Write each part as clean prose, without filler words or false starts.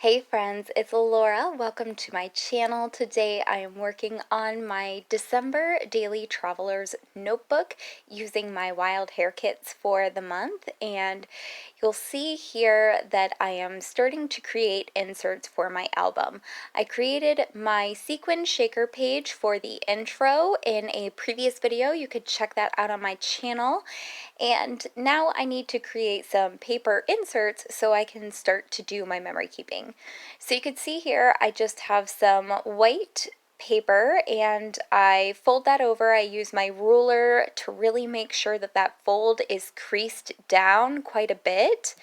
Hey friends, it's Laura. Welcome to my channel. Today I am working on my December Daily Traveler's Notebook using my wild hair kits for the month, and you'll see here that I am starting to create inserts for my album. I created my sequin shaker page for the intro in a previous video. You could check that out on my channel. And now I need to create some paper inserts so I can start to do my memory keeping. So you can see here I just have some white paper and I fold that over. I use my ruler to really make sure that that fold is creased down quite a bit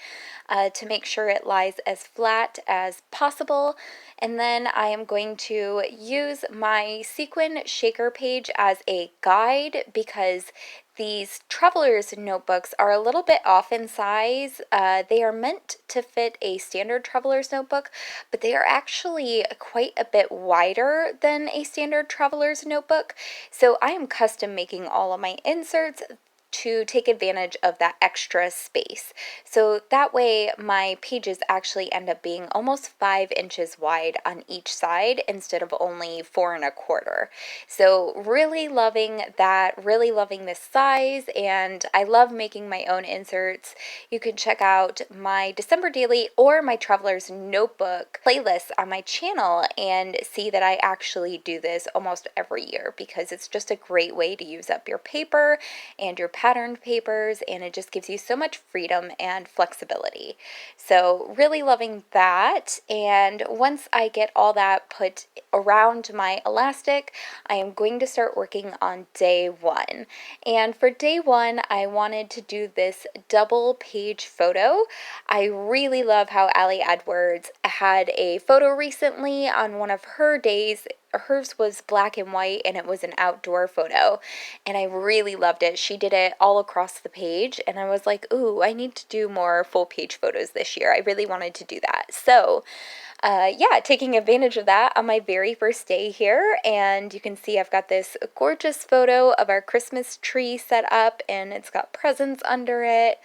to make sure it lies as flat as possible. And then I am going to use my sequin shaker page as a guide because these traveler's notebooks are a little bit off in size. They are meant to fit a standard traveler's notebook, but they are actually quite a bit wider than a standard traveler's notebook. So I am custom making all of my inserts to take advantage of that extra space. So that way my pages actually end up being almost 5 inches wide on each side instead of only 4 1/4. So really loving that, really loving this size, and I love making my own inserts. You can check out my December Daily or my Traveler's Notebook playlists on my channel and see that I actually do this almost every year because it's just a great way to use up your paper and your patterned papers, and it just gives you so much freedom and flexibility. So really loving that. And once I get all that put around my elastic, I am going to start working on day one. And for day one, I wanted to do this double page photo. I really love how Ali Edwards had a photo recently on one of her days. Hers was black and white and it was an outdoor photo, and I really loved it. She did it all across the page, and I was like, ooh, I need to do more full page photos this year. I really wanted to do that. So yeah, taking advantage of that on my very first day here, and you can see I've got this gorgeous photo of our Christmas tree set up, and it's got presents under it.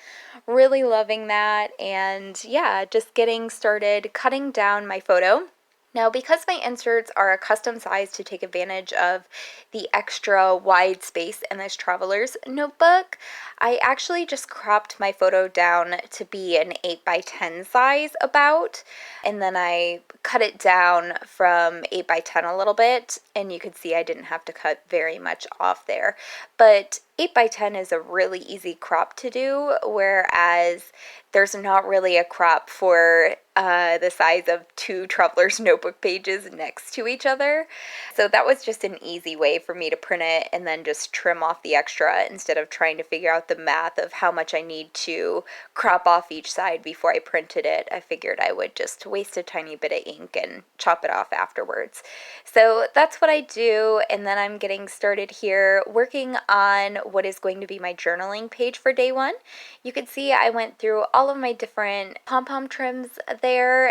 Really loving that, and yeah, just getting started cutting down my photo. Now, because my inserts are a custom size to take advantage of the extra wide space in this traveler's notebook, I actually just cropped my photo down to be an 8 by 10 size about, and then I cut it down from 8 by 10 a little bit, and you can see I didn't have to cut very much off there. But 8 by 10 is a really easy crop to do, whereas there's not really a crop for the size of 2 traveler's notebook pages next to each other. So that was just an easy way for me to print it and then just trim off the extra instead of trying to figure out the math of how much I need to crop off each side before I printed it. I figured I would just waste a tiny bit of ink and chop it off afterwards. So that's what I do, and then I'm getting started here working on what is going to be my journaling page for day one. You can see I went through all of my different pom-pom trims there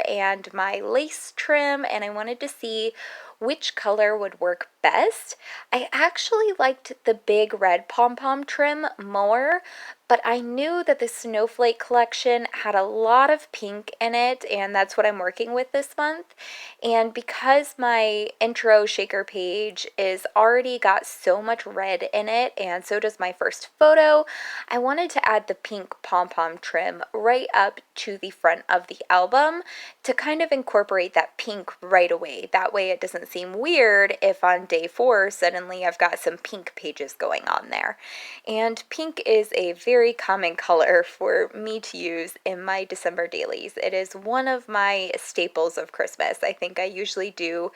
and my lace trim, and I wanted to see which color would work best. I actually liked the big red pom-pom trim more, but I knew that the Snowflake collection had a lot of pink in it, and that's what I'm working with this month. And because my intro shaker page is already got so much red in it, and so does my first photo, I wanted to add the pink pom-pom trim right up to the front of the album to kind of incorporate that pink right away. That way it doesn't seem weird if on day 4 suddenly I've got some pink pages going on there. And pink is a very common color for me to use in my December dailies. It is one of my staples of Christmas. I think I usually do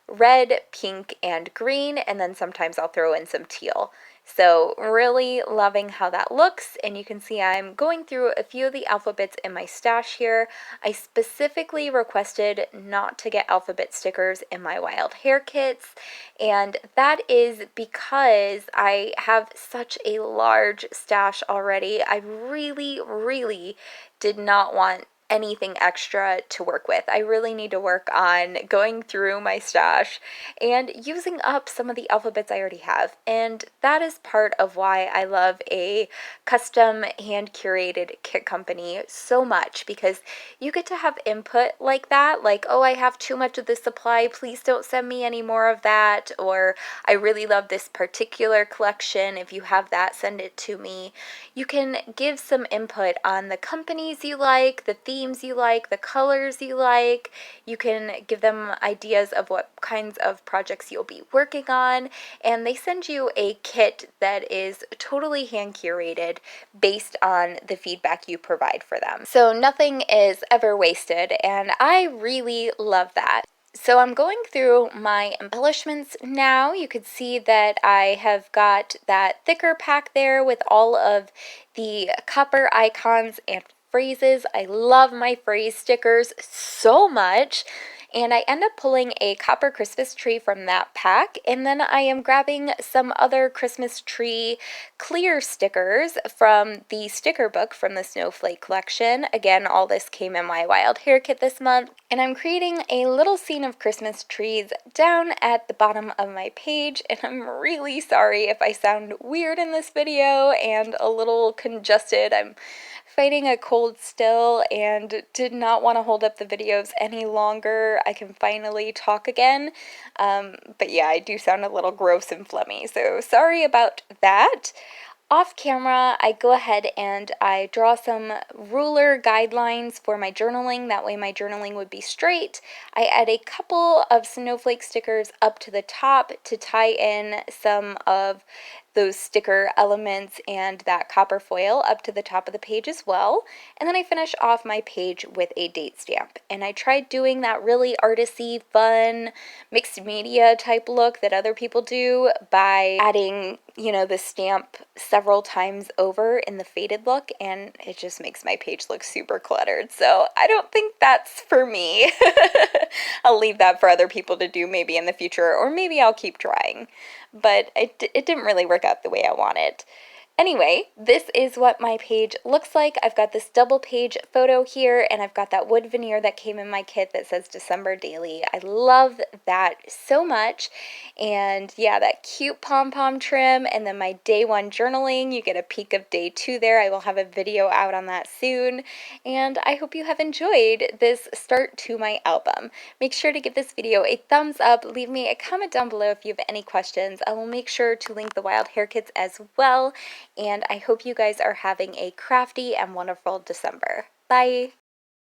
red, pink, and green, and then sometimes I'll throw in some teal. So really loving how that looks, and you can see I'm going through a few of the alphabets in my stash here. I specifically requested not to get alphabet stickers in my wild hair kits, and that is because I have such a large stash already. I really did not want anything extra to work with. I really need to work on going through my stash and using up some of the alphabets I already have. And that is part of why I love a custom hand curated kit company so much, because you get to have input like that, like, oh, I have too much of this supply, please don't send me any more of that, or I really love this particular collection, if you have that, send it to me. You can give some input on the companies you like, the themes you like, the colors you like. You can give them ideas of what kinds of projects you'll be working on, and they send you a kit that is totally hand curated based on the feedback you provide for them. So nothing is ever wasted, and I really love that. So I'm going through my embellishments now. You could see that I have got that thicker pack there with all of the copper icons and phrases. I love my phrase stickers so much. And I end up pulling a copper Christmas tree from that pack, and then I am grabbing some other Christmas tree clear stickers from the sticker book from the Snowflake collection. Again, all this came in my Wild Hair kit this month, and I'm creating a little scene of Christmas trees down at the bottom of my page, and I'm really sorry if I sound weird in this video and a little congested. I'm fighting a cold still and did not want to hold up the videos any longer. I can finally talk again. But yeah, I do sound a little gross and phlegmy, so sorry about that. Off camera, I go ahead and I draw some ruler guidelines for my journaling. That way my journaling would be straight. I add a couple of snowflake stickers up to the top to tie in some of those sticker elements and that copper foil up to the top of the page as well. And then I finish off my page with a date stamp. And I tried doing that really artsy, fun, mixed media type look that other people do by adding, you know, the stamp several times over in the faded look, and it just makes my page look super cluttered. So I don't think that's for me. I'll leave that for other people to do maybe in the future, or maybe I'll keep trying. But it didn't really work out the way I wanted. Anyway, this is what my page looks like. I've got this double page photo here, and I've got that wood veneer that came in my kit that says December Daily. I love that so much. And yeah, that cute pom-pom trim, and then my day one journaling. You get a peek of day two there. I will have a video out on that soon. And I hope you have enjoyed this start to my album. Make sure to give this video a thumbs up. Leave me a comment down below if you have any questions. I will make sure to link the Wild Hair kits as well. And I hope you guys are having a crafty and wonderful December. Bye!